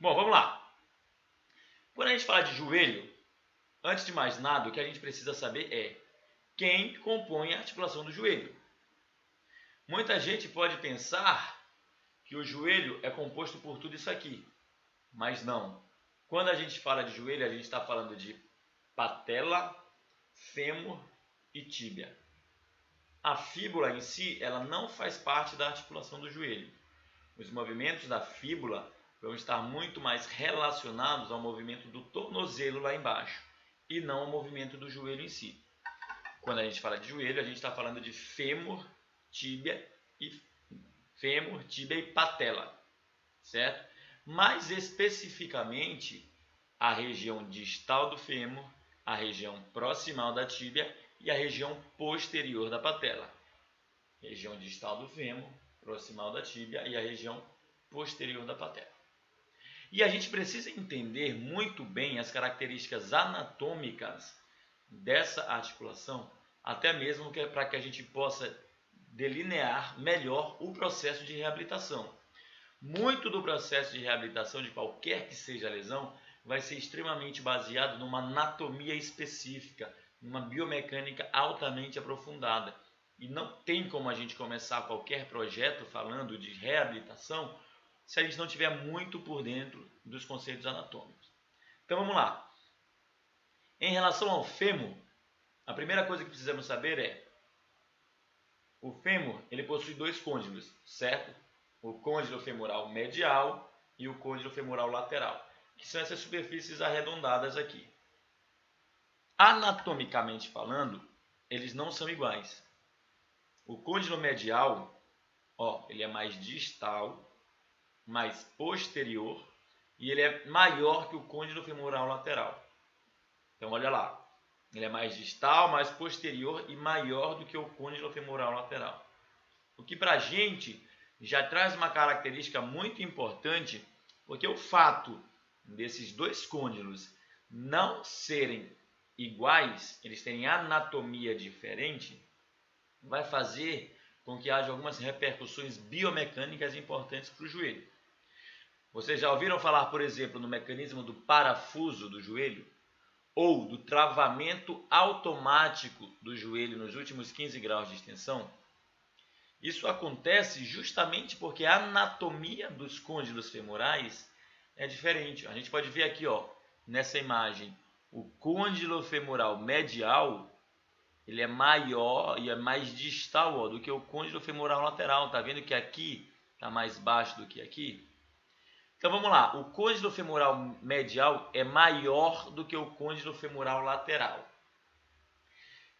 Bom, vamos lá. Quando a gente fala de joelho, antes de mais nada, o que a gente precisa saber é quem compõe a articulação do joelho. Muita gente pode pensar que o joelho é composto por tudo isso aqui, mas não. Quando a gente fala de joelho, a gente está falando de patela, fêmur e tíbia. A fíbula em si, ela não faz parte da articulação do joelho. Os movimentos da fíbula vão estar muito mais relacionados ao movimento do tornozelo lá embaixo e não ao movimento do joelho em si. Quando a gente fala de joelho, a gente está falando de fêmur, tíbia e patela, certo? Mais especificamente, a região distal do fêmur, a região proximal da tíbia e a região posterior da patela. Região distal do fêmur, proximal da tíbia e a região posterior da patela. E a gente precisa entender muito bem as características anatômicas dessa articulação, até mesmo para que a gente possa delinear melhor o processo de reabilitação. Muito do processo de reabilitação de qualquer que seja a lesão vai ser extremamente baseado numa anatomia específica, numa biomecânica altamente aprofundada. E não tem como a gente começar qualquer projeto falando de reabilitação se a gente não tiver muito por dentro dos conceitos anatômicos. Então vamos lá. Em relação ao fêmur, a primeira coisa que precisamos saber é: o fêmur ele possui dois côndilos, certo? O côndilo femoral medial e o côndilo femoral lateral, que são essas superfícies arredondadas aqui. Anatomicamente falando, eles não são iguais. O côndilo medial, ele é mais distal, mais posterior, e ele é maior que o côndilo femoral lateral. Então, olha lá. Ele é mais distal, mais posterior e maior do que o côndilo femoral lateral. O que para a gente já traz uma característica muito importante, porque o fato desses dois côndilos não serem iguais, eles terem anatomia diferente, vai fazer com que haja algumas repercussões biomecânicas importantes para o joelho. Vocês já ouviram falar, por exemplo, no mecanismo do parafuso do joelho? Ou do travamento automático do joelho nos últimos 15 graus de extensão? Isso acontece justamente porque a anatomia dos côndilos femorais é diferente. A gente pode ver aqui, nessa imagem, o côndilo femoral medial, ele é maior e é mais distal do que o côndilo femoral lateral. Tá vendo que aqui está mais baixo do que aqui? Então vamos lá, o côndilo femoral medial é maior do que o côndilo femoral lateral.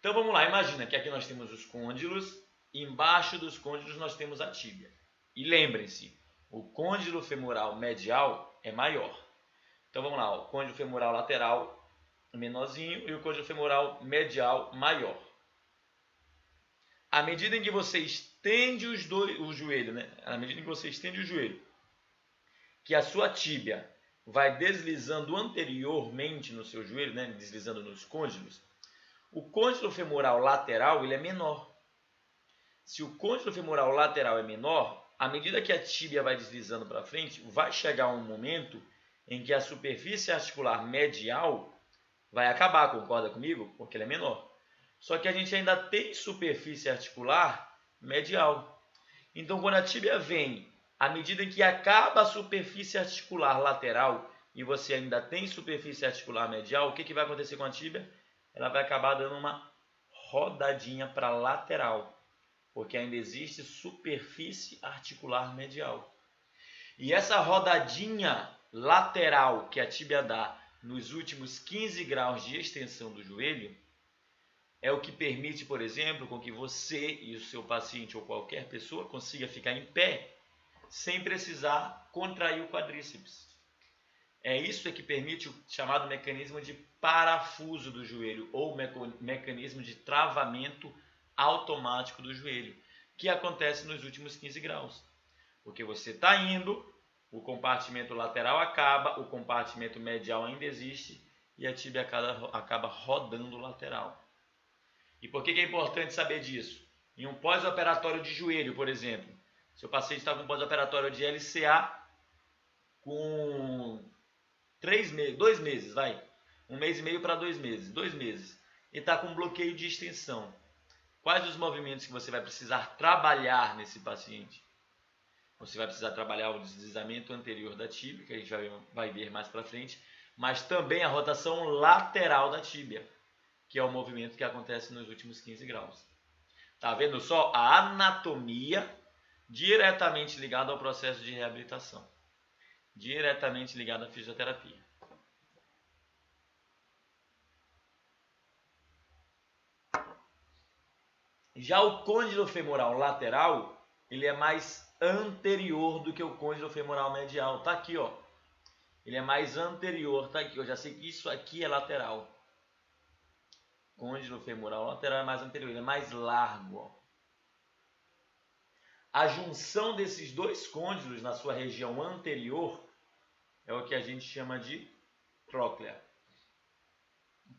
Então vamos lá, imagina que aqui nós temos os côndilos, e embaixo dos côndilos nós temos a tíbia. E lembrem-se, o côndilo femoral medial é maior. Então vamos lá, o côndilo femoral lateral menorzinho e o côndilo femoral medial maior. À medida em que você estende o joelho, À medida em que você estende o joelho, que a sua tíbia vai deslizando anteriormente no seu joelho, deslizando nos côndilos, o côndilo femoral lateral ele é menor. Se o côndilo femoral lateral é menor, à medida que a tíbia vai deslizando para frente, vai chegar um momento em que a superfície articular medial vai acabar, concorda comigo? Porque ele é menor. Só que a gente ainda tem superfície articular medial. Então, quando a tíbia vem, à medida em que acaba a superfície articular lateral e você ainda tem superfície articular medial, o que vai acontecer com a tíbia? Ela vai acabar dando uma rodadinha para a lateral, porque ainda existe superfície articular medial. E essa rodadinha lateral que a tíbia dá nos últimos 15 graus de extensão do joelho é o que permite, por exemplo, com que você e o seu paciente ou qualquer pessoa consiga ficar em pé sem precisar contrair o quadríceps. É isso que permite o chamado mecanismo de parafuso do joelho ou mecanismo de travamento automático do joelho, que acontece nos últimos 15 graus. Porque você está indo, o compartimento lateral acaba, o compartimento medial ainda existe e a tíbia acaba rodando lateral. E por que é importante saber disso? Em um pós-operatório de joelho, por exemplo, se o paciente está com um pós-operatório de LCA com 2 meses, vai. 1 mês e meio para 2 meses. 2 meses. E está com bloqueio de extensão. Quais os movimentos que você vai precisar trabalhar nesse paciente? Você vai precisar trabalhar o deslizamento anterior da tíbia, que a gente vai ver mais para frente, mas também a rotação lateral da tíbia, que é o movimento que acontece nos últimos 15 graus. Tá vendo só? A anatomia diretamente ligada ao processo de reabilitação. Diretamente ligada à fisioterapia. Já o côndilo femoral lateral, ele é mais anterior do que o côndilo femoral medial. Tá aqui, ó. Ele é mais anterior, tá aqui. Eu já sei que isso aqui é lateral. Côndilo femoral lateral é mais anterior, ele é mais largo, ó. A junção desses dois côndilos na sua região anterior é o que a gente chama de tróclea,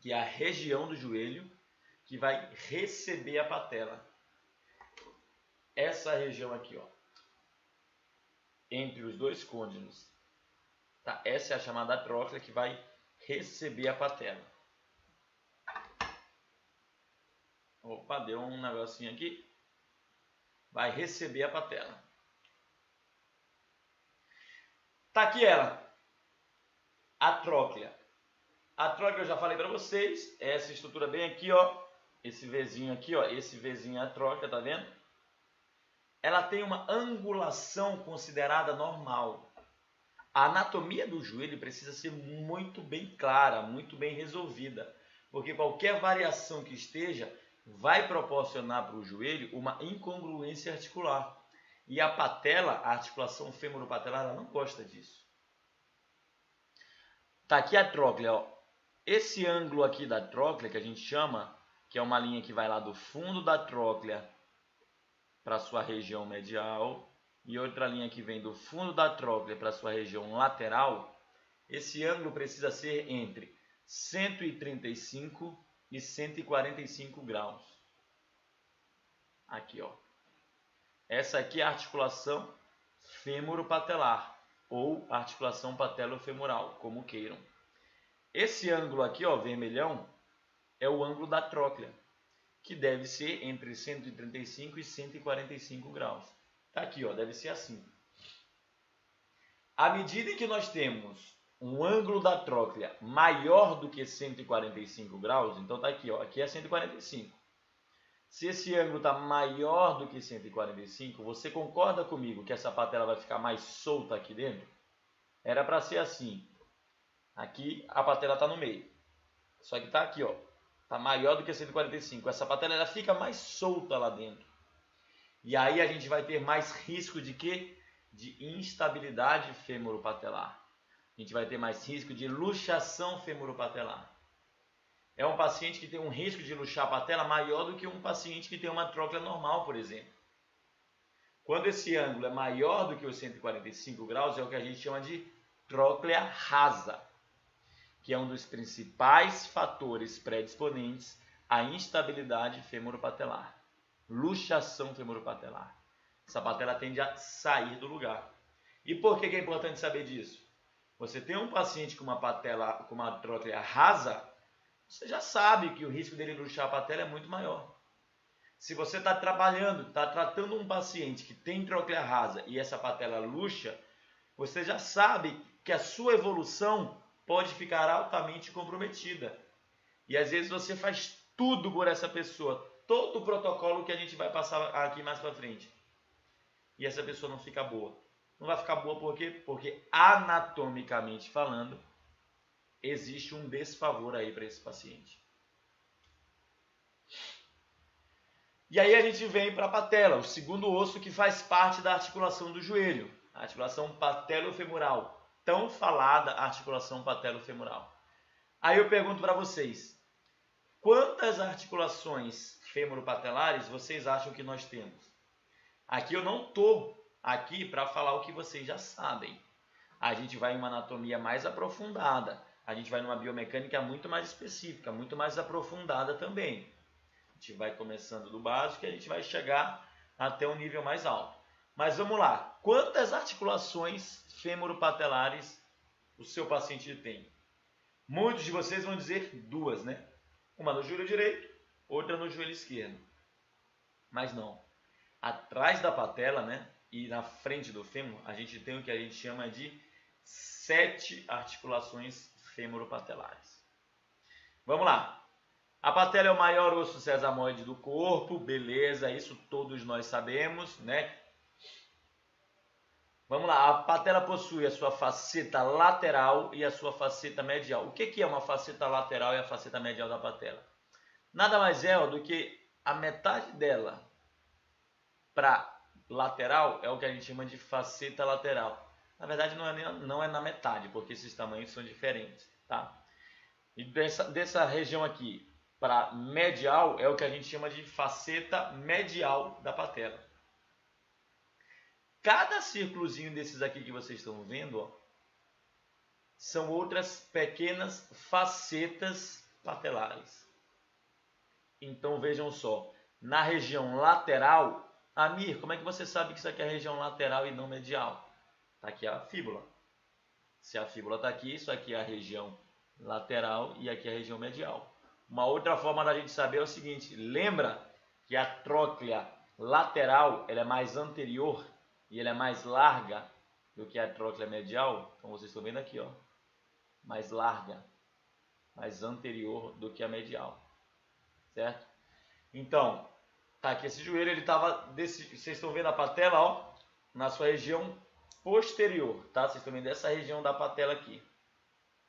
que é a região do joelho que vai receber a patela. Essa região aqui, ó, entre os dois côndilos, tá? Essa é a chamada tróclea que vai receber a patela. Opa, deu um negocinho aqui. Vai receber a patela. Tá aqui ela, a tróclea. A tróclea eu já falei para vocês, é essa estrutura bem aqui, ó. Esse Vzinho aqui, ó, esse Vzinho é a tróclea, tá vendo? Ela tem uma angulação considerada normal. A anatomia do joelho precisa ser muito bem clara, muito bem resolvida, porque qualquer variação que esteja vai proporcionar para o joelho uma incongruência articular. E a patela, a articulação femoropatelar, ela não gosta disso. Tá aqui a tróclea, ó. Esse ângulo aqui da tróclea, que a gente chama, que é uma linha que vai lá do fundo da tróclea para a sua região medial, e outra linha que vem do fundo da tróclea para a sua região lateral, esse ângulo precisa ser entre 135 e 145 graus. Aqui, ó. Essa aqui é a articulação femoropatelar ou articulação patelofemoral, como queiram. Esse ângulo aqui, ó, vermelhão, é o ângulo da tróclea, que deve ser entre 135 e 145 graus. Tá aqui, ó, deve ser assim. À medida que nós temos um ângulo da tróclea maior do que 145 graus, então tá aqui, ó, aqui é 145. Se esse ângulo está maior do que 145, você concorda comigo que essa patela vai ficar mais solta aqui dentro? Era para ser assim. Aqui a patela está no meio. Só que está aqui, ó. Está maior do que 145. Essa patela ela fica mais solta lá dentro. E aí a gente vai ter mais risco de quê? De instabilidade femoropatelar. A gente vai ter mais risco de luxação femoropatelar. É um paciente que tem um risco de luxar a patela maior do que um paciente que tem uma tróclea normal, por exemplo. Quando esse ângulo é maior do que os 145 graus, é o que a gente chama de tróclea rasa, que é um dos principais fatores predisponentes à instabilidade femoropatelar, luxação femoropatelar. Essa patela tende a sair do lugar. E por que é importante saber disso? Você tem um paciente com uma patela, com uma tróclea rasa, você já sabe que o risco dele luxar a patela é muito maior. Se você está trabalhando, está tratando um paciente que tem tróclea rasa e essa patela luxa, você já sabe que a sua evolução pode ficar altamente comprometida. E às vezes você faz tudo por essa pessoa, todo o protocolo que a gente vai passar aqui mais para frente. E essa pessoa não fica boa. Não vai ficar boa por quê? Porque anatomicamente falando, existe um desfavor aí para esse paciente. E aí a gente vem para a patela, o segundo osso que faz parte da articulação do joelho, a articulação patelofemoral, tão falada articulação patelofemoral. Aí eu pergunto para vocês, quantas articulações femoropatelares vocês acham que nós temos? Aqui eu não estou aqui para falar o que vocês já sabem. A gente vai em uma anatomia mais aprofundada. A gente vai numa biomecânica muito mais específica, muito mais aprofundada também. A gente vai começando do básico e a gente vai chegar até um nível mais alto. Mas vamos lá. Quantas articulações femoropatelares o seu paciente tem? Muitos de vocês vão dizer duas, né? Uma no joelho direito, outra no joelho esquerdo. Mas não. Atrás da patela, né? E na frente do fêmur, a gente tem o que a gente chama de 7 articulações femoropatelares. Vamos lá. A patela é o maior osso sesamoide do corpo, beleza, isso todos nós sabemos, né? Vamos lá, a patela possui a sua faceta lateral e a sua faceta medial. O que é uma faceta lateral e a faceta medial da patela? Nada mais é do que a metade dela para lateral é o que a gente chama de faceta lateral. Na verdade não é na metade, porque esses tamanhos são diferentes, tá? E dessa região aqui para medial é o que a gente chama de faceta medial da patela. Cada círculozinho desses aqui que vocês estão vendo, ó, são outras pequenas facetas patelares. Então vejam só, na região lateral, Amir, como é que você sabe que isso aqui é a região lateral e não medial? Está aqui a fíbula. Se a fíbula está aqui, isso aqui é a região lateral e aqui é a região medial. Uma outra forma da gente saber é o seguinte, lembra que a tróclea lateral ela é mais anterior e ela é mais larga do que a tróclea medial? Então vocês estão vendo aqui, ó, mais larga, mais anterior do que a medial, certo? Então, tá aqui esse joelho, ele estava, vocês estão vendo a patela, ó, na sua região posterior, tá? Vocês estão vendo essa região da patela aqui.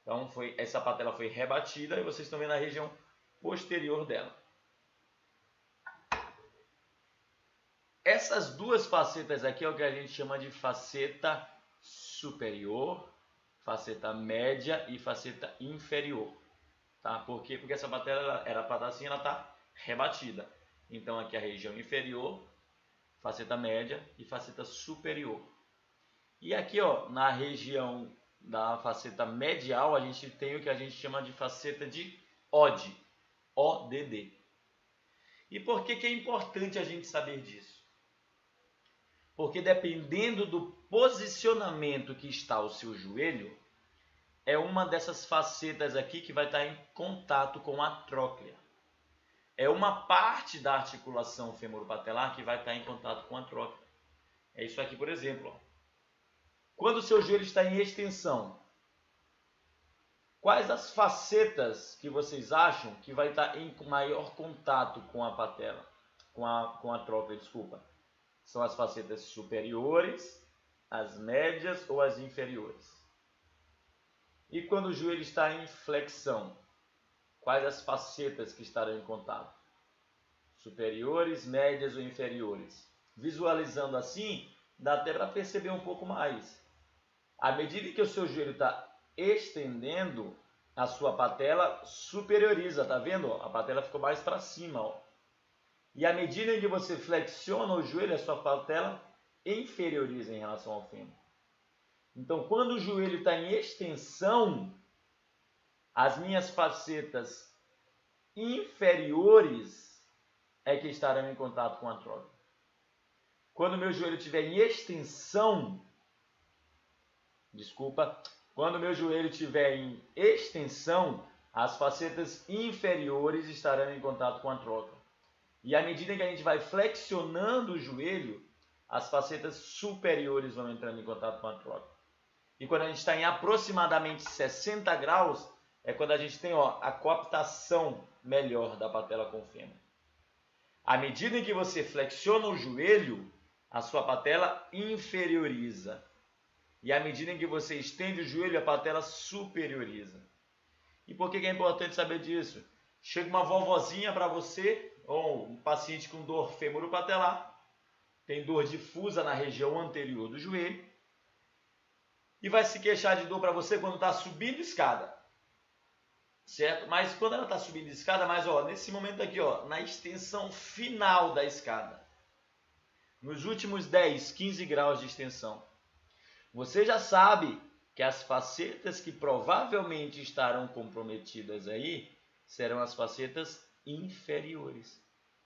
Então, essa patela foi rebatida e vocês estão vendo a região posterior dela. Essas duas facetas aqui é o que a gente chama de faceta superior, faceta média e faceta inferior, tá? Por quê? Porque essa patela era para estar assim, ela está rebatida. Então aqui a região inferior, faceta média e faceta superior. E aqui, ó, na região da faceta medial, a gente tem o que a gente chama de faceta de OD, ODD. E por que é importante a gente saber disso? Porque dependendo do posicionamento que está o seu joelho, é uma dessas facetas aqui que vai estar em contato com a tróclea. É uma parte da articulação femoropatelar que vai estar em contato com a tróclea. É isso aqui, por exemplo. Ó. Quando o seu joelho está em extensão, quais as facetas que vocês acham que vai estar em maior contato com a patela? Com a tróclea, desculpa. São as facetas superiores, as médias ou as inferiores. E quando o joelho está em flexão, quais as facetas que estarão em contato? Superiores, médias ou inferiores? Visualizando assim, dá até para perceber um pouco mais. À medida que o seu joelho está estendendo, a sua patela superioriza, tá vendo? A patela ficou mais para cima, ó. E à medida que você flexiona o joelho, a sua patela inferioriza em relação ao fêmur. Então, quando o joelho está em extensão, as minhas facetas inferiores é que estarão em contato com a tróclea. Quando o meu joelho estiver em extensão, quando o meu joelho estiver em extensão, as facetas inferiores estarão em contato com a tróclea. E à medida que a gente vai flexionando o joelho, as facetas superiores vão entrando em contato com a tróclea. E quando a gente está em aproximadamente 60 graus, é quando a gente tem, ó, a coaptação melhor da patela com o fêmur. À medida em que você flexiona o joelho, a sua patela inferioriza. E à medida em que você estende o joelho, a patela superioriza. E por que é importante saber disso? Chega uma vovozinha para você, ou um paciente com dor femoropatelar, tem dor difusa na região anterior do joelho, e vai se queixar de dor para você quando está subindo escada. Certo? Mas quando ela está subindo escada, mas ó, nesse momento aqui, ó, na extensão final da escada, nos últimos 10, 15 graus de extensão, você já sabe que as facetas que provavelmente estarão comprometidas aí serão as facetas inferiores,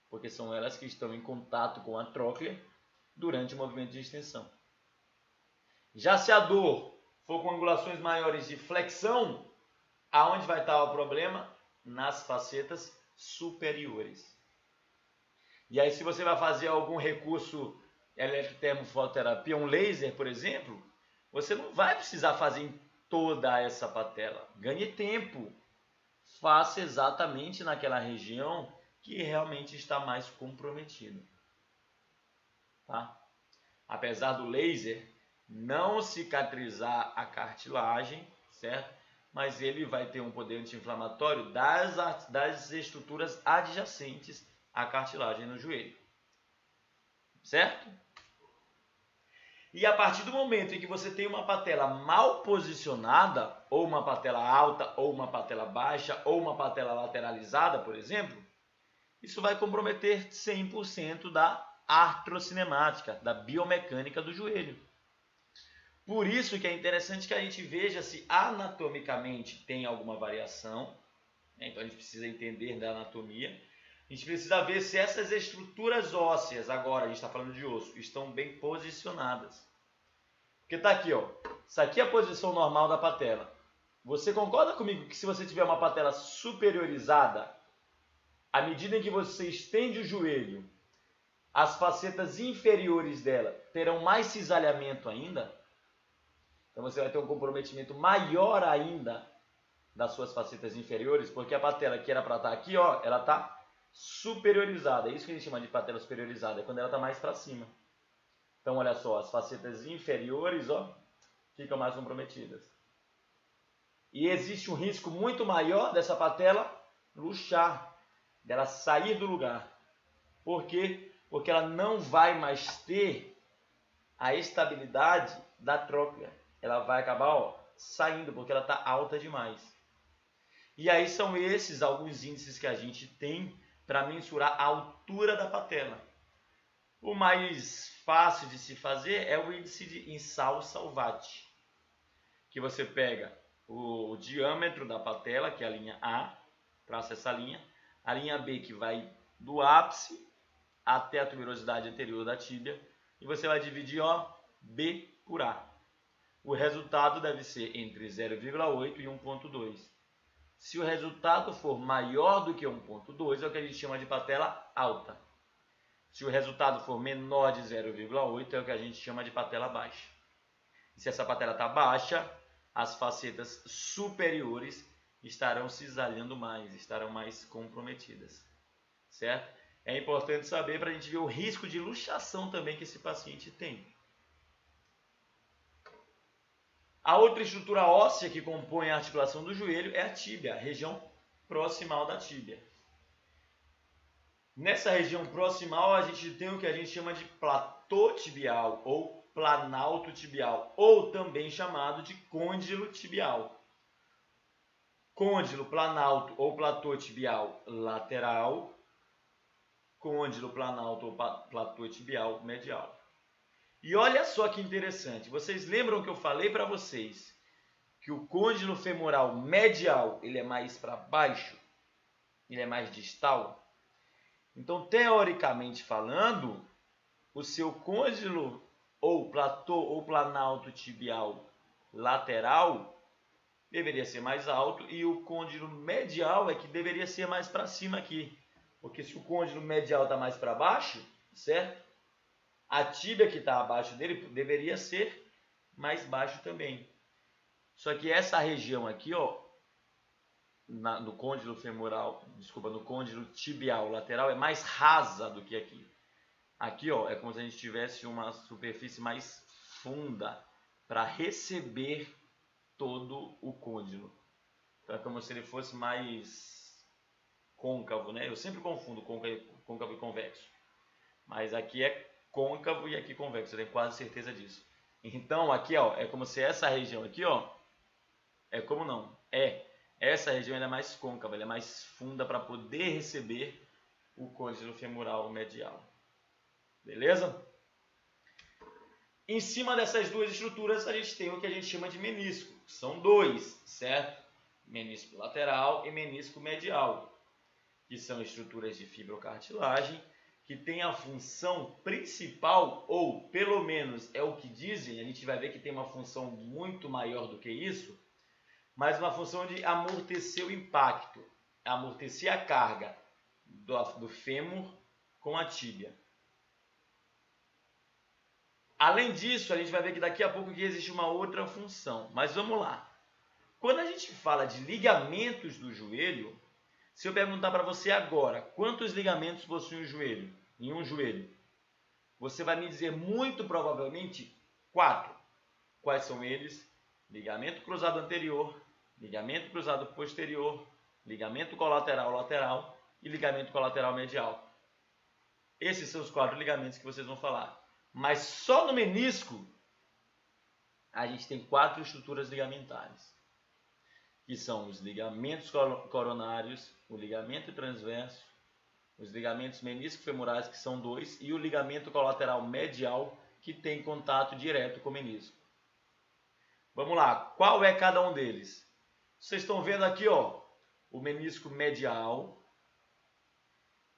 porque são elas que estão em contato com a tróclea durante o movimento de extensão. Já se a dor for com angulações maiores de flexão, aonde vai estar o problema? Nas facetas superiores. E aí, se você vai fazer algum recurso eletrotermofototerapia, um laser, por exemplo, você não vai precisar fazer em toda essa patela. Ganhe tempo. Faça exatamente naquela região que realmente está mais comprometida. Tá? Apesar do laser não cicatrizar a cartilagem, certo? Mas ele vai ter um poder anti-inflamatório das estruturas adjacentes à cartilagem no joelho. Certo? E a partir do momento em que você tem uma patela mal posicionada, ou uma patela alta, ou uma patela baixa, ou uma patela lateralizada, por exemplo, isso vai comprometer 100% da artrocinemática, da biomecânica do joelho. Por isso que é interessante que a gente veja se anatomicamente tem alguma variação, né? Então a gente precisa entender da anatomia. A gente precisa ver se essas estruturas ósseas, agora a gente está falando de osso, estão bem posicionadas. Porque está aqui, ó. Isso aqui é a posição normal da patela. Você concorda comigo que se você tiver uma patela superiorizada, à medida em que você estende o joelho, as facetas inferiores dela terão mais cisalhamento ainda? Então você vai ter um comprometimento maior ainda das suas facetas inferiores, porque a patela que era para estar aqui, ó, ela está superiorizada. É isso que a gente chama de patela superiorizada, é quando ela está mais para cima. Então olha só, as facetas inferiores, ó, ficam mais comprometidas. E existe um risco muito maior dessa patela luxar, dela sair do lugar. Por quê? Porque ela não vai mais ter a estabilidade da trópia. Ela vai acabar, ó, saindo, porque ela está alta demais. E aí são esses alguns índices que a gente tem para mensurar a altura da patela. O mais fácil de se fazer é o índice de Insall-Salvati, que você pega o diâmetro da patela, que é a linha A, traça essa linha, a linha B, que vai do ápice até a tuberosidade anterior da tíbia, e você vai dividir, ó, B por A. O resultado deve ser entre 0,8 e 1,2. Se o resultado for maior do que 1,2, é o que a gente chama de patela alta. Se o resultado for menor de 0,8, é o que a gente chama de patela baixa. E se essa patela está baixa, as facetas superiores estarão cisalhando mais, estarão mais comprometidas. Certo? É importante saber para a gente ver o risco de luxação também que esse paciente tem. A outra estrutura óssea que compõe a articulação do joelho é a tíbia, a região proximal da tíbia. Nessa região proximal a gente tem o que a gente chama de platô tibial ou planalto tibial, ou também chamado de côndilo tibial. Côndilo, planalto ou platô tibial lateral, côndilo, planalto ou platô tibial medial. E olha só que interessante, vocês lembram que eu falei para vocês que o côndilo femoral medial ele é mais para baixo, ele é mais distal? Então, teoricamente falando, o seu côndilo ou platô ou planalto tibial lateral deveria ser mais alto e o côndilo medial é que deveria ser mais para cima aqui. Porque se o côndilo medial está mais para baixo, certo? A tíbia que está abaixo dele deveria ser mais baixo também. Só que essa região aqui, ó, no côndilo femoral, desculpa, no côndilo tibial lateral é mais rasa do que aqui. Aqui, ó, é como se a gente tivesse uma superfície mais funda para receber todo o côndilo. Então é como se ele fosse mais côncavo, né? Eu sempre confundo côncavo e convexo. Mas aqui é côncavo e aqui convexo, eu tenho quase certeza disso. Então aqui, ó, é como se essa região aqui, ó, é como não, essa região ela é mais côncava, ela é mais funda para poder receber o côndilo femoral medial. Beleza? Em cima dessas duas estruturas a gente tem o que a gente chama de menisco. São dois, certo? Menisco lateral e menisco medial, que são estruturas de fibrocartilagem que tem a função principal, ou pelo menos é o que dizem, a gente vai ver que tem uma função muito maior do que isso, mas uma função de amortecer o impacto, amortecer a carga do fêmur com a tíbia. Além disso, a gente vai ver que daqui a pouco aqui existe uma outra função, mas vamos lá. Quando a gente fala de ligamentos do joelho, se eu perguntar para você agora, quantos ligamentos possui um joelho? Em um joelho? Você vai me dizer muito provavelmente 4. Quais são eles? Ligamento cruzado anterior, ligamento cruzado posterior, ligamento colateral lateral e ligamento colateral medial. Esses são os 4 ligamentos que vocês vão falar. Mas só no menisco a gente tem 4 estruturas ligamentares, que são os ligamentos coronários, o ligamento transverso, os ligamentos menisco-femorais, que são 2, e o ligamento colateral medial, que tem contato direto com o menisco. Vamos lá, qual é cada um deles? Vocês estão vendo aqui, ó, o menisco medial.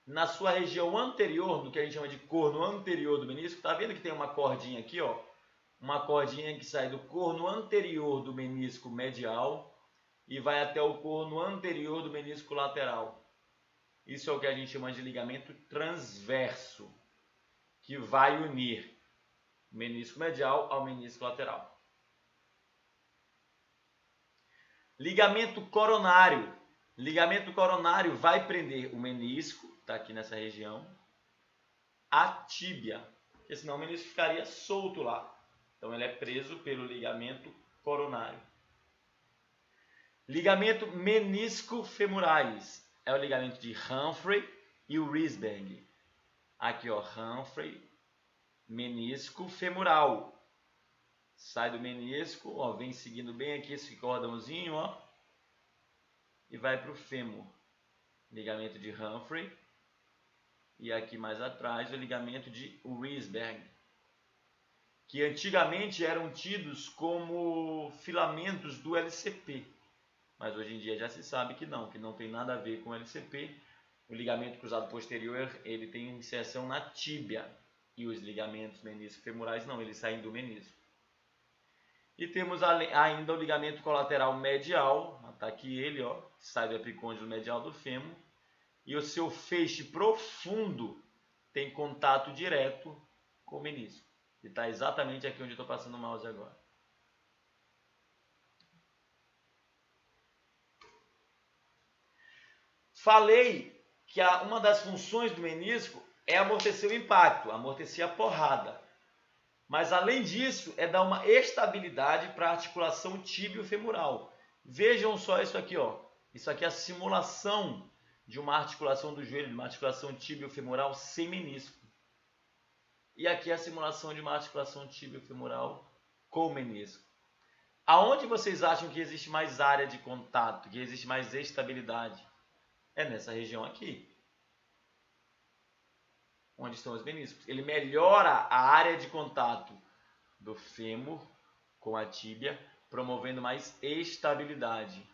Na sua região anterior, no que a gente chama de corno anterior do menisco, tá vendo que tem uma cordinha aqui, ó? Uma cordinha que sai do corno anterior do menisco medial e vai até o corno anterior do menisco lateral. Isso é o que a gente chama de ligamento transverso, que vai unir o menisco medial ao menisco lateral. Ligamento coronário. Ligamento coronário vai prender o menisco, está aqui nessa região, a tíbia, porque senão o menisco ficaria solto lá. Então ele é preso pelo ligamento coronário. Ligamento menisco-femorais é o ligamento de Humphrey e o Risbang. Aqui, ó, Humphrey, menisco femoral. Sai do menisco, ó, vem seguindo bem aqui esse cordãozinho, ó, e vai para o fêmur. Ligamento de Humphrey. E aqui mais atrás o ligamento de Risbang, que antigamente eram tidos como filamentos do LCP. Mas hoje em dia já se sabe que não tem nada a ver com o LCP. O ligamento cruzado posterior, ele tem inserção na tíbia. E os ligamentos menisco-femorais não, eles saem do menisco. E temos ainda o ligamento colateral medial, está aqui ele, ó, sai do epicôndilo medial do fêmur. E o seu feixe profundo tem contato direto com o menisco. E está exatamente aqui onde eu estou passando o mouse agora. Falei que uma das funções do menisco é amortecer o impacto, amortecer a porrada. Mas além disso, é dar uma estabilidade para a articulação tíbio-femoral. Vejam só isso aqui, ó. Isso aqui é a simulação de uma articulação do joelho, de uma articulação tíbio-femoral sem menisco. E aqui é a simulação de uma articulação tíbio-femoral com menisco. Aonde vocês acham que existe mais área de contato, que existe mais estabilidade? É nessa região aqui, onde estão os meniscos. Ele melhora a área de contato do fêmur com a tíbia, promovendo mais estabilidade.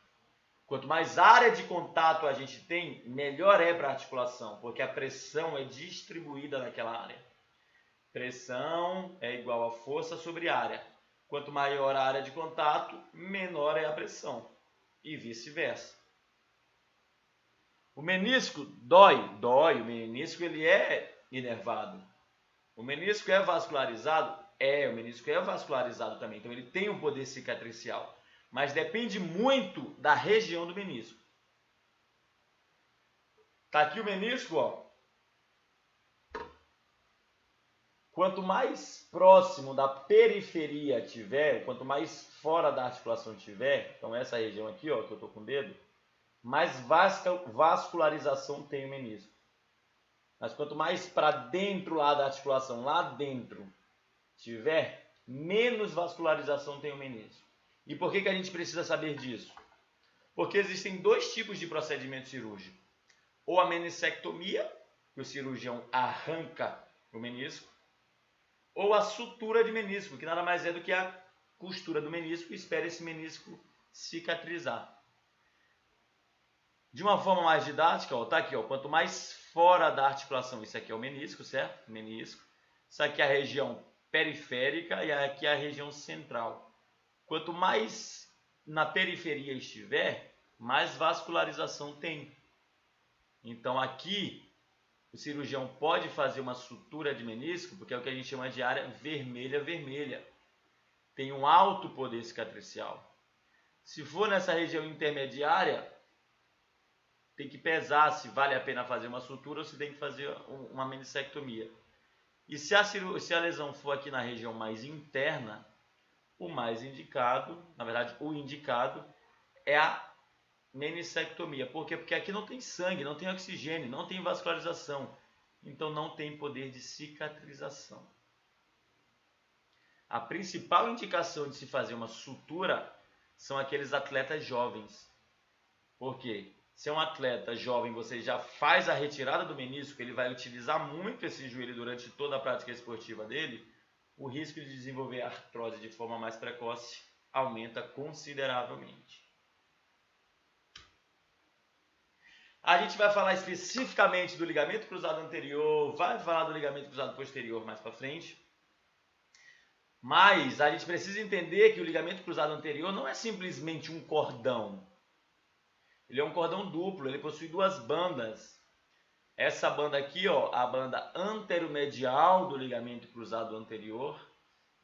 Quanto mais área de contato a gente tem, melhor é para a articulação, porque a pressão é distribuída naquela área. Pressão é igual a força sobre área. Quanto maior a área de contato, menor é a pressão. E vice-versa. O menisco dói, o menisco ele é inervado. O menisco é vascularizado? O menisco é vascularizado também, então ele tem um poder cicatricial, mas depende muito da região do menisco. Tá aqui o menisco, ó. Quanto mais próximo da periferia tiver, quanto mais fora da articulação tiver, então essa região aqui, ó, que eu tô com o dedo, mais vascularização tem o menisco. Mas quanto mais para dentro lá da articulação, lá dentro, tiver, menos vascularização tem o menisco. E por que a gente precisa saber disso? Porque existem 2 tipos de procedimento cirúrgico. Ou a menissectomia, que o cirurgião arranca o menisco, ou a sutura de menisco, que nada mais é do que a costura do menisco e espera esse menisco cicatrizar. De uma forma mais didática, ó, tá aqui, ó, quanto mais fora da articulação, isso aqui é o menisco, certo? Menisco. Isso aqui é a região periférica e aqui é a região central. Quanto mais na periferia estiver, mais vascularização tem. Então aqui o cirurgião pode fazer uma sutura de menisco, porque é o que a gente chama de área vermelha. Tem um alto poder cicatricial. Se for nessa região intermediária, tem que pesar se vale a pena fazer uma sutura ou se tem que fazer uma menissectomia. E se a lesão for aqui na região mais interna, o mais indicado, na verdade, o indicado é a menissectomia. Por quê? Porque aqui não tem sangue, não tem oxigênio, não tem vascularização. Então não tem poder de cicatrização. A principal indicação de se fazer uma sutura são aqueles atletas jovens. Por quê? Se é um atleta jovem, você já faz a retirada do menisco, ele vai utilizar muito esse joelho durante toda a prática esportiva dele, o risco de desenvolver artrose de forma mais precoce aumenta consideravelmente. A gente vai falar especificamente do ligamento cruzado anterior, vai falar do ligamento cruzado posterior mais para frente. Mas a gente precisa entender que o ligamento cruzado anterior não é simplesmente um cordão. Ele é um cordão duplo, ele possui duas bandas. Essa banda aqui, ó, a banda anteromedial do ligamento cruzado anterior,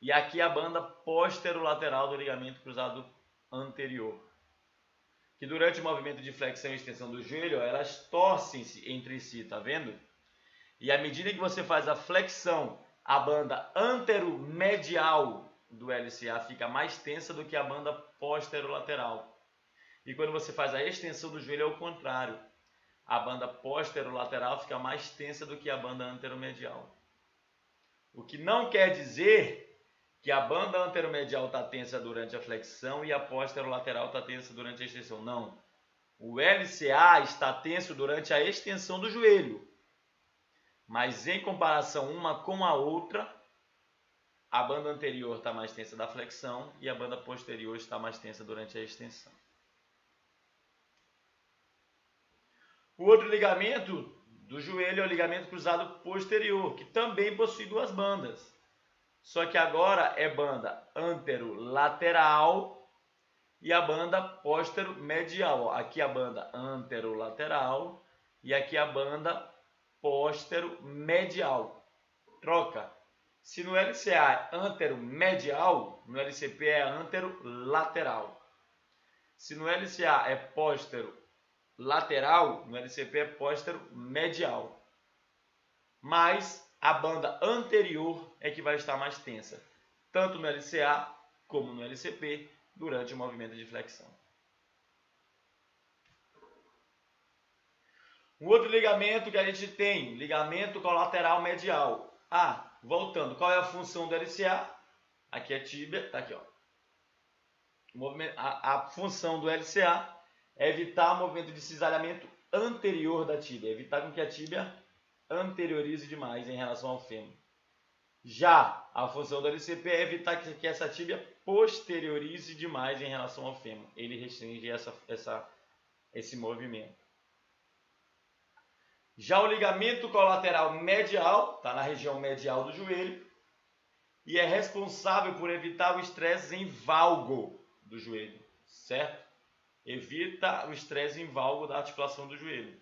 e aqui a banda posterolateral do ligamento cruzado anterior. Que durante o movimento de flexão e extensão do joelho, elas torcem-se entre si, tá vendo? E à medida que você faz a flexão, a banda anteromedial do LCA fica mais tensa do que a banda posterolateral. E quando você faz a extensão do joelho é o contrário. A banda posterolateral fica mais tensa do que a banda anteromedial. O que não quer dizer que a banda anteromedial está tensa durante a flexão e a posterolateral está tensa durante a extensão. Não. O LCA está tenso durante a extensão do joelho. Mas em comparação uma com a outra, a banda anterior está mais tensa da flexão e a banda posterior está mais tensa durante a extensão. O outro ligamento do joelho é o ligamento cruzado posterior, que também possui duas bandas. Só que agora é banda anterolateral e a banda posteromedial. Aqui a banda anterolateral e aqui a banda posteromedial. Troca. Se no LCA é anteromedial, no LCP é anterolateral. Se no LCA é posterolateral, no LCP é posteromedial. Mas a banda anterior é que vai estar mais tensa, tanto no LCA como no LCP, durante o movimento de flexão. Um outro ligamento que a gente tem, ligamento colateral medial. Voltando, qual é a função do LCA? Aqui é a tíbia, tá aqui, ó. A função do LCA é evitar o movimento de cisalhamento anterior da tíbia, evitar com que a tíbia anteriorize demais em relação ao fêmur. Já a função do LCP é evitar que essa tíbia posteriorize demais em relação ao fêmur. Ele restringe esse movimento. Já o ligamento colateral medial, está na região medial do joelho, e é responsável por evitar o estresse em valgo do joelho, certo? Evita o estresse em valgo da articulação do joelho.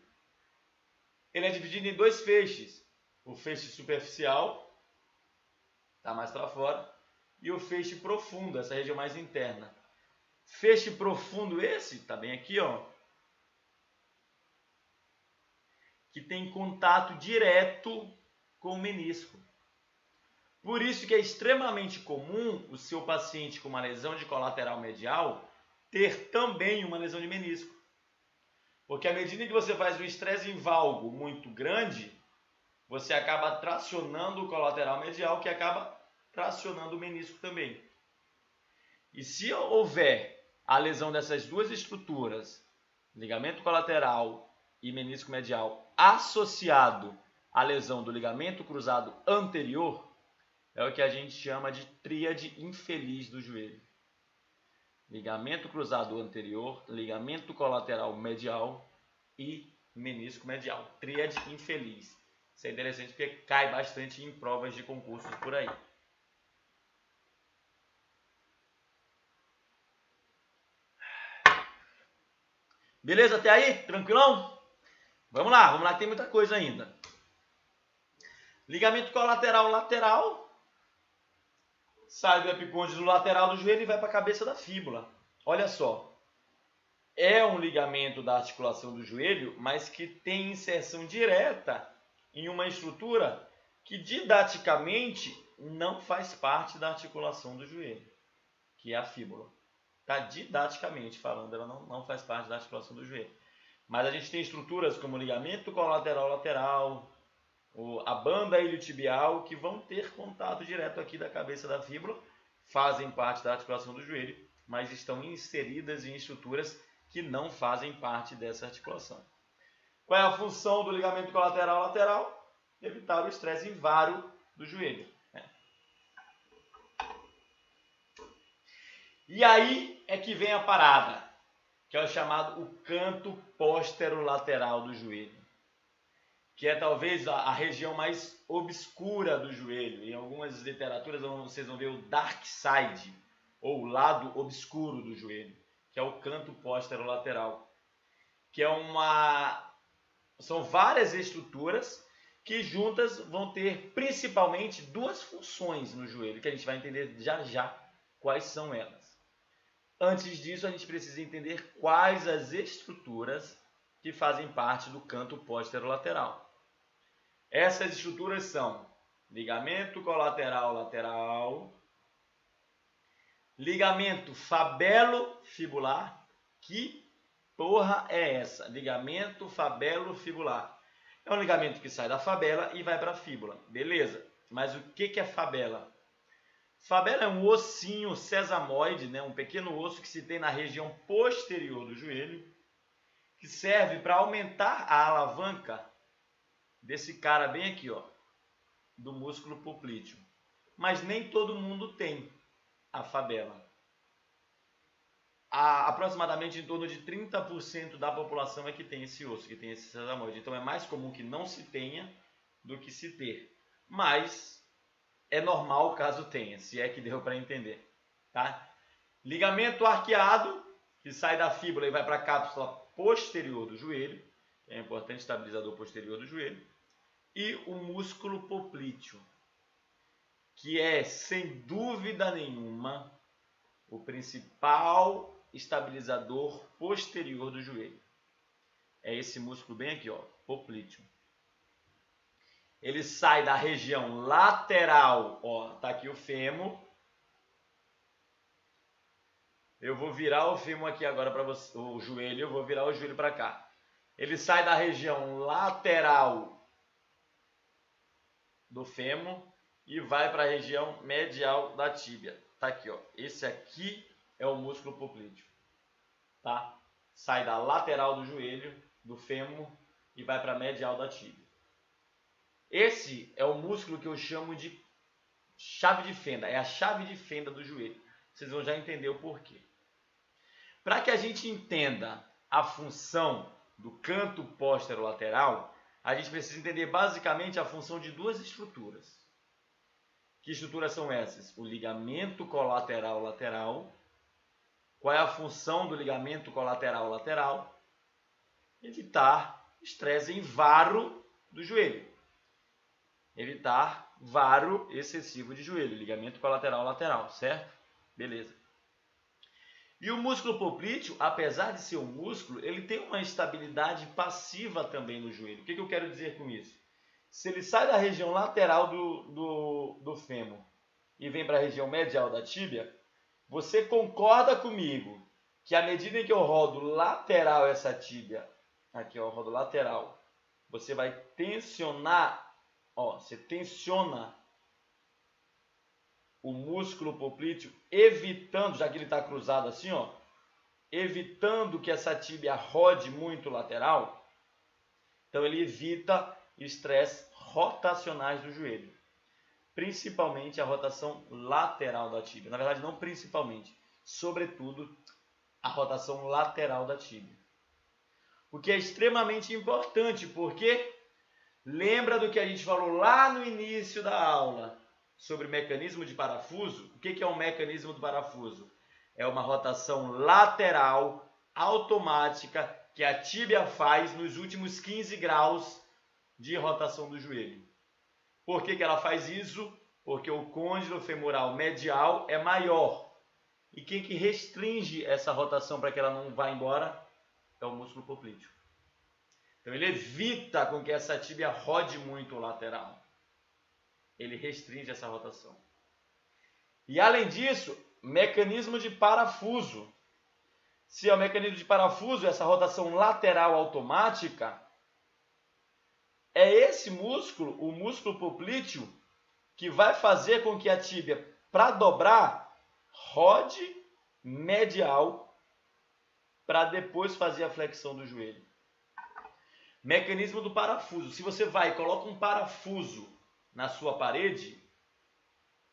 Ele é dividido em dois feixes, o feixe superficial, está mais para fora, e o feixe profundo, essa região mais interna. Feixe profundo esse, está bem aqui, ó, que tem contato direto com o menisco. Por isso que é extremamente comum o seu paciente com uma lesão de colateral medial ter também uma lesão de menisco. Porque à medida que você faz um estresse em valgo muito grande, você acaba tracionando o colateral medial, que acaba tracionando o menisco também. E se houver a lesão dessas duas estruturas, ligamento colateral e menisco medial, associado à lesão do ligamento cruzado anterior, é o que a gente chama de tríade infeliz do joelho. Ligamento cruzado anterior, ligamento colateral medial e menisco medial. Tríade infeliz. Isso é interessante porque cai bastante em provas de concursos por aí. Beleza até aí? Tranquilão? Vamos lá que tem muita coisa ainda. Ligamento colateral lateral. Sai do epicôndilo lateral do joelho e vai para a cabeça da fíbula. Olha só. É um ligamento da articulação do joelho, mas que tem inserção direta em uma estrutura que didaticamente não faz parte da articulação do joelho, que é a fíbula. Tá? Didaticamente falando, ela não faz parte da articulação do joelho. Mas a gente tem estruturas como o ligamento colateral lateral, a banda iliotibial, que vão ter contato direto aqui da cabeça da fíbula, fazem parte da articulação do joelho, mas estão inseridas em estruturas que não fazem parte dessa articulação. Qual é a função do ligamento colateral lateral? Evitar o estresse invário do joelho. E aí é que vem a parada, que é o chamado o canto posterolateral do joelho, que é talvez a região mais obscura do joelho. Em algumas literaturas vocês vão ver o dark side, ou o lado obscuro do joelho, que é o canto posterolateral, que são várias estruturas que juntas vão ter principalmente duas funções no joelho, que a gente vai entender já já quais são elas. Antes disso, a gente precisa entender quais as estruturas que fazem parte do canto posterolateral. Essas estruturas são ligamento colateral lateral, ligamento fabelo-fibular. Que porra é essa? Ligamento fabelo-fibular. É um ligamento que sai da fabela e vai para a fíbula. Beleza, mas o que é fabela? Fabela é um ossinho sesamoide, né? Um pequeno osso que se tem na região posterior do joelho, que serve para aumentar a alavanca desse cara bem aqui, ó, do músculo poplíteo. Mas nem todo mundo tem a fabela. Aproximadamente em torno de 30% da população é que tem esse osso, que tem esse sesamoide. Então é mais comum que não se tenha do que se ter. Mas é normal caso tenha, se é que deu para entender. Tá? Ligamento arqueado, que sai da fíbula e vai para a cápsula posterior do joelho, que é um importante estabilizador posterior do joelho. E o músculo poplíteo, que é, sem dúvida nenhuma, o principal estabilizador posterior do joelho. É esse músculo bem aqui, ó, poplíteo. Ele sai da região lateral, ó, tá aqui o fêmur. Eu vou virar o fêmur aqui agora para você, o joelho, eu vou virar o joelho para cá. Ele sai da região lateral do fêmur e vai para a região medial da tíbia. Tá aqui, ó. Esse aqui é o músculo poplíteo, tá? Sai da lateral do joelho, do fêmur e vai para a medial da tíbia. Esse é o músculo que eu chamo de chave de fenda, é a chave de fenda do joelho. Vocês vão já entender o porquê. Para que a gente entenda a função do canto posterolateral, a gente precisa entender basicamente a função de duas estruturas. Que estruturas são essas? O ligamento colateral lateral. Qual é a função do ligamento colateral lateral? Evitar estresse invaro do joelho. Evitar varo excessivo de joelho, ligamento colateral lateral, certo? Beleza. E o músculo poplíteo, apesar de ser um músculo, ele tem uma estabilidade passiva também no joelho. O que eu quero dizer com isso? Se ele sai da região lateral do fêmur e vem para a região medial da tíbia, você concorda comigo que à medida em que eu rodo lateral essa tíbia, aqui ó, eu rodo lateral, você vai tensionar. Ó, você tensiona o músculo poplíteo, evitando, já que ele está cruzado assim, ó, evitando que essa tíbia rode muito lateral. Então ele evita estresse rotacionais do joelho, principalmente a rotação lateral da tíbia. Na verdade, não principalmente, sobretudo a rotação lateral da tíbia. o que é extremamente importante, porque lembra do que a gente falou lá no início da aula sobre mecanismo de parafuso? O que é um mecanismo de parafuso? É uma rotação lateral automática que a tíbia faz nos últimos 15 graus de rotação do joelho. Por que ela faz isso? Porque o côndilo femoral medial é maior. E quem que restringe essa rotação para que ela não vá embora é o músculo poplíteo. Então ele evita com que essa tíbia rode muito o lateral. Ele restringe essa rotação. E além disso, mecanismo de parafuso. Se é o mecanismo de parafuso, essa rotação lateral automática, é esse músculo, o músculo poplíteo, que vai fazer com que a tíbia, para dobrar, rode medial para depois fazer a flexão do joelho. Mecanismo do parafuso. Se você vai e coloca um parafuso na sua parede,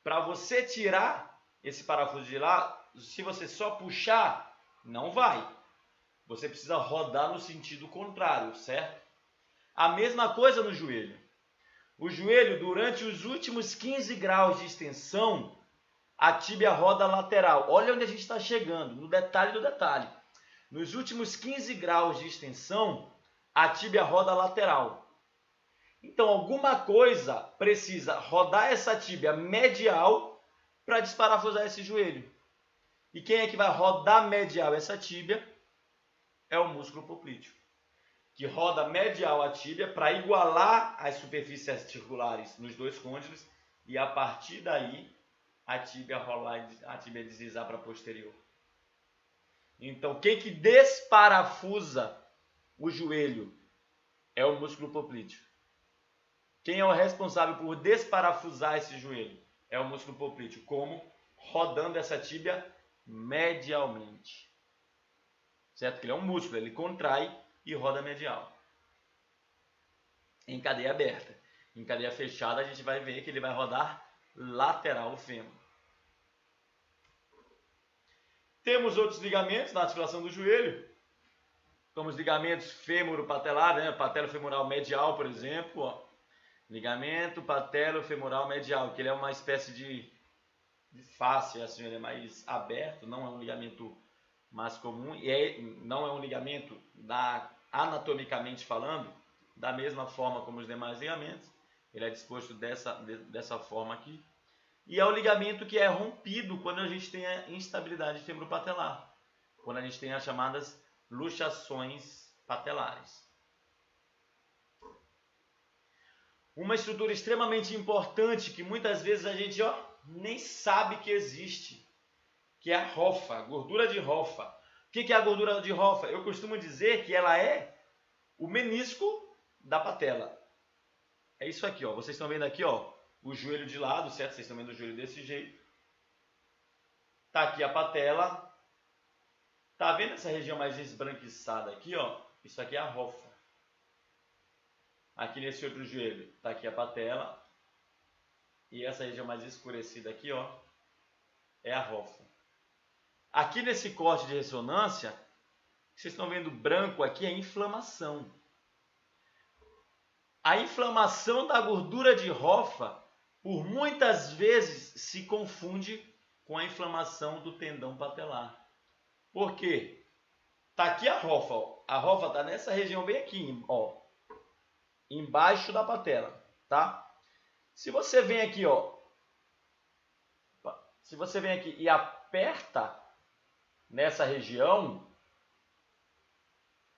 para você tirar esse parafuso de lá, se você só puxar, não vai. Você precisa rodar no sentido contrário, certo? A mesma coisa no joelho. O joelho, durante os últimos 15 graus de extensão, a tíbia roda lateral. Olha onde a gente está chegando, no detalhe do detalhe. Nos últimos 15 graus de extensão, a tíbia roda lateral. Então, alguma coisa precisa rodar essa tíbia medial para desparafusar esse joelho. E quem é que vai rodar medial essa tíbia? É o músculo poplíteo, que roda medial a tíbia para igualar as superfícies articulares nos dois côndilos e a partir daí a tíbia rolar, a tíbia deslizar para posterior. Então, quem que desparafusa o joelho é o músculo poplíteo. Quem é o responsável por desparafusar esse joelho? É o músculo poplíteo. Como? Rodando essa tíbia medialmente. Certo? Que ele é um músculo, ele contrai e roda medial. Em cadeia aberta. Em cadeia fechada, a gente vai ver que ele vai rodar lateral o fêmur. Temos outros ligamentos na articulação do joelho, como os ligamentos fêmuro-patelar, né? Patelo-femoral medial, por exemplo. Ó. Ligamento patelo-femoral medial, que ele é uma espécie de face, assim, ele é mais aberto, não é um ligamento mais comum, e não é um ligamento, anatomicamente falando, da mesma forma como os demais ligamentos. Ele é disposto dessa forma aqui. E é o ligamento que é rompido quando a gente tem a instabilidade femoropatelar, quando a gente tem as chamadas luxações patelares. Uma estrutura extremamente importante que muitas vezes a gente nem sabe que existe, que é a rofa, a gordura de rofa. O que é a gordura de rofa? Eu costumo dizer que ela é o menisco da patela. É isso aqui, ó. Vocês estão vendo aqui, ó, o joelho de lado, certo? Vocês estão vendo o joelho desse jeito. Tá aqui a patela. Tá vendo essa região mais esbranquiçada aqui, ó? Isso aqui é a rofa. Aqui nesse outro joelho, tá aqui a patela. E essa região mais escurecida aqui, ó, é a rofa. Aqui nesse corte de ressonância, vocês estão vendo branco aqui, é inflamação. A inflamação da gordura de rofa, por muitas vezes, se confunde com a inflamação do tendão patelar. Por quê? Tá aqui a rofa, ó. A rofa tá nessa região bem aqui, ó, embaixo da patela, tá? Se você vem aqui, ó, se você vem aqui e aperta nessa região,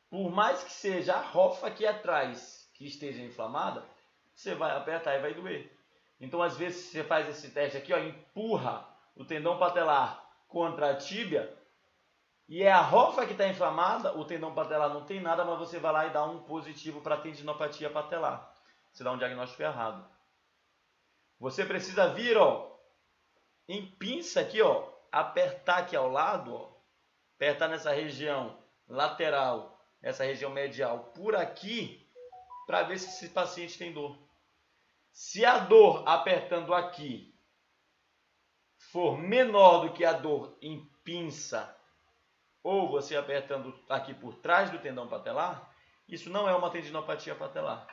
por mais que seja a rofa aqui atrás que esteja inflamada, você vai apertar e vai doer. Então, às vezes, você faz esse teste aqui, ó, empurra o tendão patelar contra a tíbia, e é a rofa que está inflamada, o tendão patelar não tem nada, mas você vai lá e dá um positivo para tendinopatia patelar. Você dá um diagnóstico errado. Você precisa vir, ó, em pinça aqui, ó, apertar aqui ao lado, ó, apertar nessa região lateral, essa região medial, por aqui, para ver se esse paciente tem dor. Se a dor apertando aqui for menor do que a dor em pinça ou você apertando aqui por trás do tendão patelar, isso não é uma tendinopatia patelar,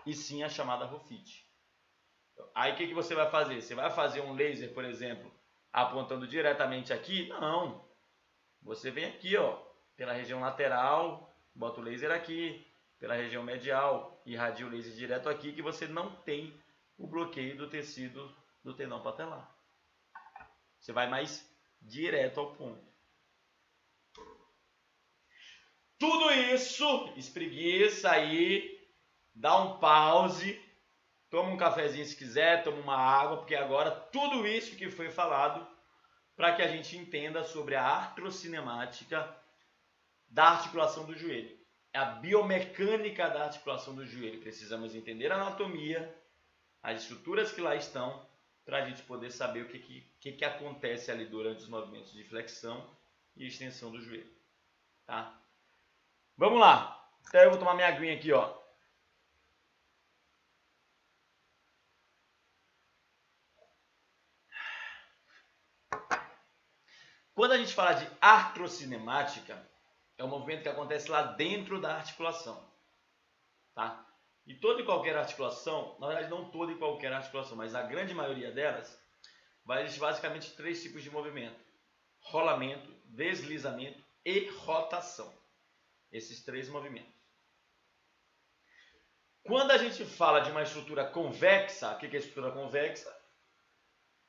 e sim a chamada rofite. Aí o que você vai fazer? Você vai fazer um laser, por exemplo, apontando diretamente aqui? Não. Você vem aqui, ó, pela região lateral, bota o laser aqui, pela região medial, irradia o laser direto aqui, que você não tem o bloqueio do tecido do tendão patelar. Você vai mais direto ao ponto. Tudo isso, espreguiça aí, dá um pause, toma um cafezinho se quiser, toma uma água, porque agora tudo isso que foi falado, para que a gente entenda sobre a artrocinemática da articulação do joelho. A biomecânica da articulação do joelho. Precisamos entender a anatomia, as estruturas que lá estão, para a gente poder saber o que acontece ali durante os movimentos de flexão e extensão do joelho. Tá? Vamos lá. Então eu vou tomar minha aguinha aqui, ó. Quando a gente fala de artrocinemática, é um movimento que acontece lá dentro da articulação. Tá? E toda e qualquer articulação, na verdade não toda e qualquer articulação, mas a grande maioria delas, vai existir basicamente 3 tipos de movimento: rolamento, deslizamento e rotação. Esses 3 movimentos. Quando a gente fala de uma estrutura convexa, o que é estrutura convexa?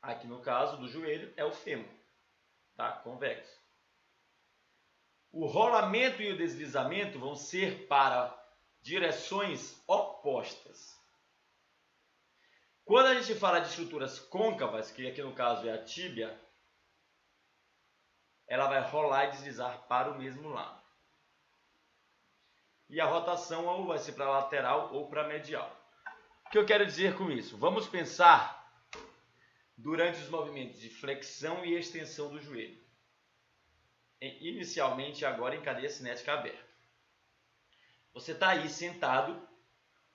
Aqui no caso do joelho é o fêmur, tá? Convexo. O rolamento e o deslizamento vão ser para direções opostas. Quando a gente fala de estruturas côncavas, que aqui no caso é a tíbia, ela vai rolar e deslizar para o mesmo lado. E a rotação ou vai ser para lateral ou para medial. O que eu quero dizer com isso? Vamos pensar durante os movimentos de flexão e extensão do joelho. Inicialmente agora em cadeia cinética aberta. Você está aí sentado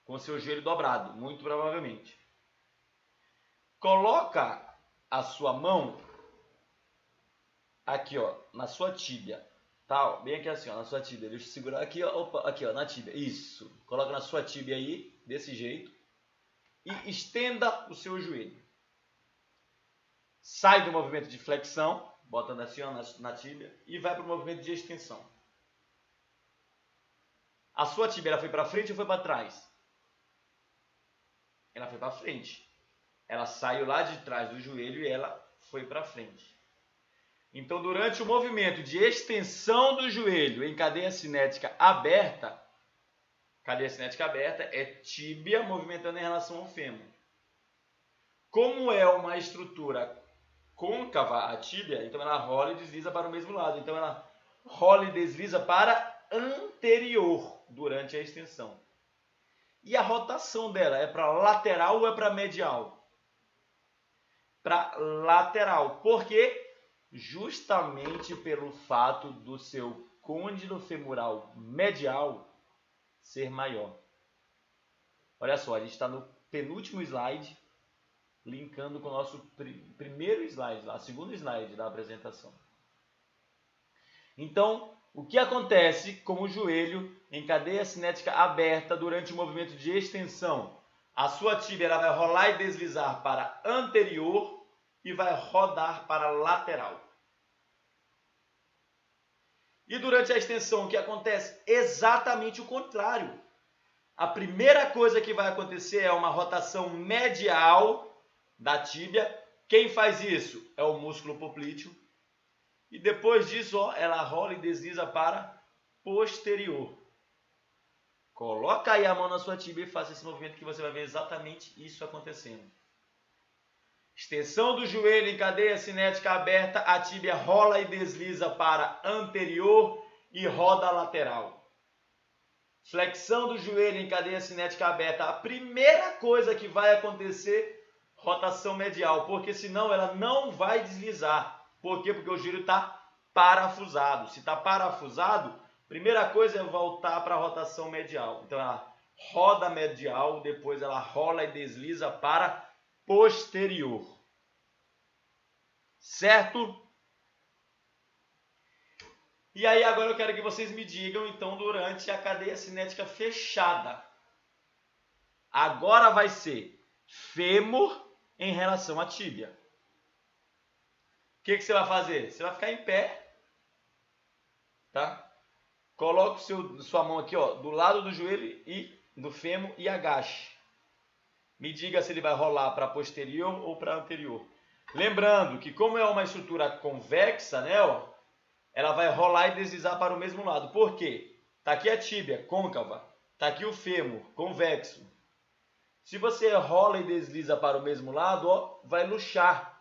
com seu joelho dobrado, muito provavelmente. Coloca a sua mão aqui, ó, na sua tíbia. Tá, ó, bem aqui assim, ó, na sua tíbia. Deixa eu segurar aqui, ó, opa, aqui, ó, na tíbia. Isso. Coloca na sua tíbia aí, desse jeito. E estenda o seu joelho. Sai do movimento de flexão, bota assim, ó, na tíbia, e vai para o movimento de extensão. A sua tíbia ela foi para frente ou foi para trás? Ela foi para frente. Ela saiu lá de trás do joelho e ela foi para frente. Então, durante o movimento de extensão do joelho em cadeia cinética aberta é tíbia movimentando em relação ao fêmur. Como é uma estrutura côncava a tíbia, então ela rola e desliza para o mesmo lado. Então, ela rola e desliza para anterior durante a extensão. E a rotação dela é para lateral ou é para medial? Para lateral. Por quê? Justamente pelo fato do seu côndilo femoral medial ser maior. Olha só, a gente está no penúltimo slide, linkando com o nosso primeiro slide, a segundo slide da apresentação. Então, o que acontece com o joelho em cadeia cinética aberta durante o movimento de extensão? A sua tíbia ela vai rolar e deslizar para anterior e vai rodar para lateral. E durante a extensão, o que acontece? Exatamente o contrário. A primeira coisa que vai acontecer é uma rotação medial da tíbia. Quem faz isso? É o músculo poplíteo. E depois disso, ó, ela rola e desliza para posterior. Coloca aí a mão na sua tíbia e faça esse movimento que você vai ver exatamente isso acontecendo. Extensão do joelho em cadeia cinética aberta, a tíbia rola e desliza para anterior e roda lateral. Flexão do joelho em cadeia cinética aberta, a primeira coisa que vai acontecer, rotação medial, porque senão ela não vai deslizar. Por quê? Porque o joelho está parafusado. Se está parafusado, primeira coisa é voltar para a rotação medial. Então ela roda medial, depois ela rola e desliza para posterior. Certo? E aí agora eu quero que vocês me digam, então, durante a cadeia cinética fechada. Agora vai ser fêmur em relação à tíbia. O que você vai fazer? Você vai ficar em pé, tá? Coloque sua mão aqui, ó, do lado do joelho e do fêmur e agache. Me diga se ele vai rolar para posterior ou para anterior. Lembrando que como é uma estrutura convexa, né, ó, ela vai rolar e deslizar para o mesmo lado. Por quê? Tá aqui a tíbia, côncava. Tá aqui o fêmur, convexo. Se você rola e desliza para o mesmo lado, ó, vai luxar.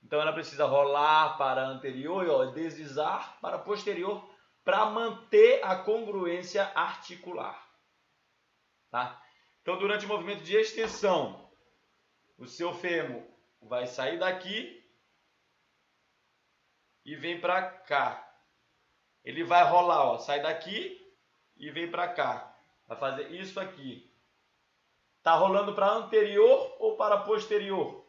Então ela precisa rolar para anterior e ó, deslizar para posterior para manter a congruência articular. Tá? Então durante o movimento de extensão, o seu fêmur vai sair daqui e vem para cá. Ele vai rolar, ó, sai daqui e vem para cá. Vai fazer isso aqui. Tá rolando para anterior ou para posterior?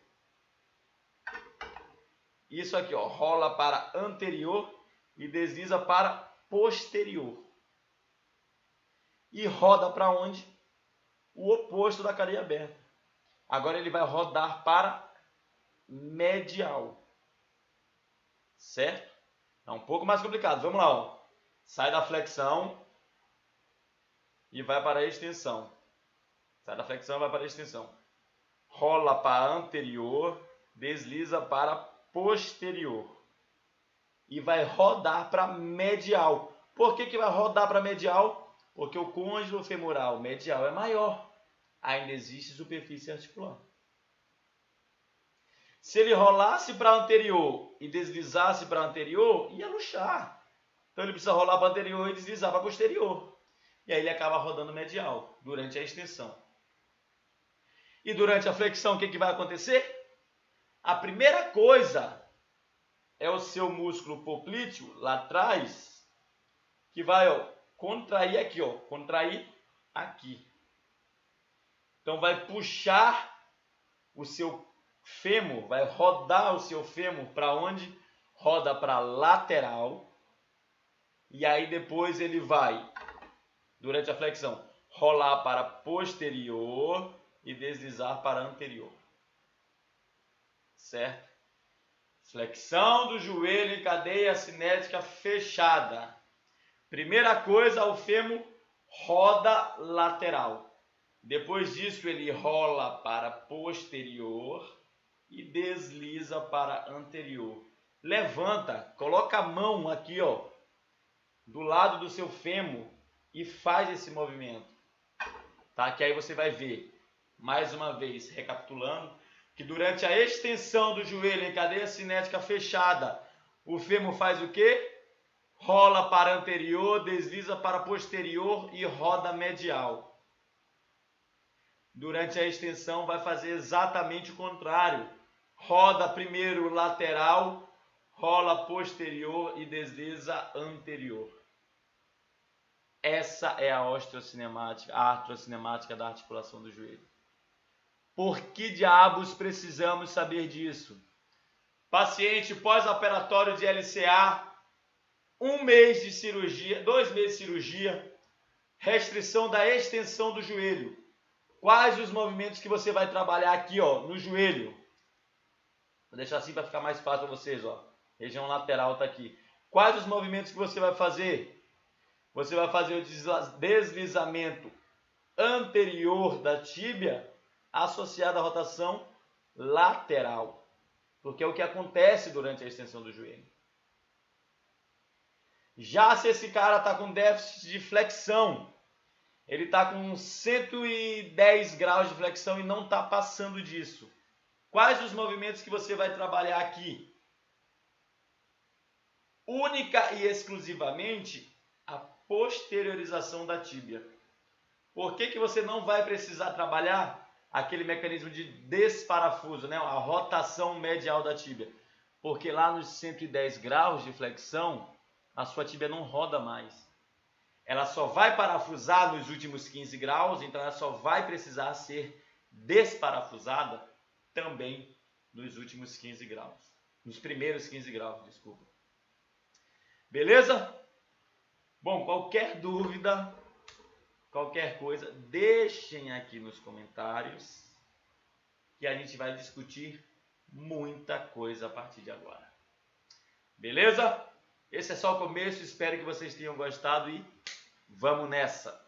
Isso aqui, ó, rola para anterior e desliza para posterior. E roda para onde? O oposto da cadeia aberta. Agora ele vai rodar para medial. Certo? É um pouco mais complicado. Vamos lá, ó. Sai da flexão e vai para a extensão. Sai da flexão e vai para a extensão. Rola para anterior, desliza para posterior. E vai rodar para medial. Por que vai rodar para medial? Porque o côndilo femoral medial é maior. Ainda existe superfície articular. Se ele rolasse para anterior e deslizasse para anterior, ia luxar. Então ele precisa rolar para anterior e deslizar para posterior. E aí ele acaba rodando medial durante a extensão. E durante a flexão, o que vai acontecer? A primeira coisa é o seu músculo poplíteo lá atrás, que vai, ó, contrair aqui, ó, contrair aqui. Então vai puxar o seu fêmur, vai rodar o seu fêmur para onde? Roda para lateral. E aí depois ele vai, durante a flexão, rolar para posterior e deslizar para anterior. Certo? Flexão do joelho em cadeia cinética fechada. Primeira coisa, o fêmur roda lateral. Depois disso, ele rola para posterior e desliza para anterior. Levanta, coloca a mão aqui, ó, do lado do seu fêmur e faz esse movimento. Tá? Que aí você vai ver, mais uma vez, recapitulando, que durante a extensão do joelho em cadeia cinética fechada, o fêmur faz o quê? Rola para anterior, desliza para posterior e roda medial. Durante a extensão vai fazer exatamente o contrário. Roda primeiro lateral, rola posterior e desliza anterior. Essa é a osteocinemática, a artrocinemática da articulação do joelho. Por que diabos precisamos saber disso? Paciente pós-operatório de LCA, 1 mês de cirurgia, 2 meses de cirurgia, restrição da extensão do joelho. Quais os movimentos que você vai trabalhar aqui, ó, no joelho? Vou deixar assim para ficar mais fácil para vocês, ó. Região lateral está aqui. Quais os movimentos que você vai fazer? Você vai fazer o deslizamento anterior da tíbia associado à rotação lateral. Porque é o que acontece durante a extensão do joelho. Já se esse cara está com déficit de flexão, ele está com 110 graus de flexão e não está passando disso. Quais os movimentos que você vai trabalhar aqui? Única e exclusivamente a posteriorização da tíbia. Por que você não vai precisar trabalhar aquele mecanismo de desparafuso, né? A rotação medial da tíbia? Porque lá nos 110 graus de flexão, a sua tíbia não roda mais. Ela só vai parafusar nos últimos 15 graus, então ela só vai precisar ser desparafusada também nos últimos 15 graus. Nos primeiros 15 graus, desculpa. Beleza? Bom, qualquer dúvida, qualquer coisa, deixem aqui nos comentários que a gente vai discutir muita coisa a partir de agora. Beleza? Esse é só o começo, espero que vocês tenham gostado e vamos nessa!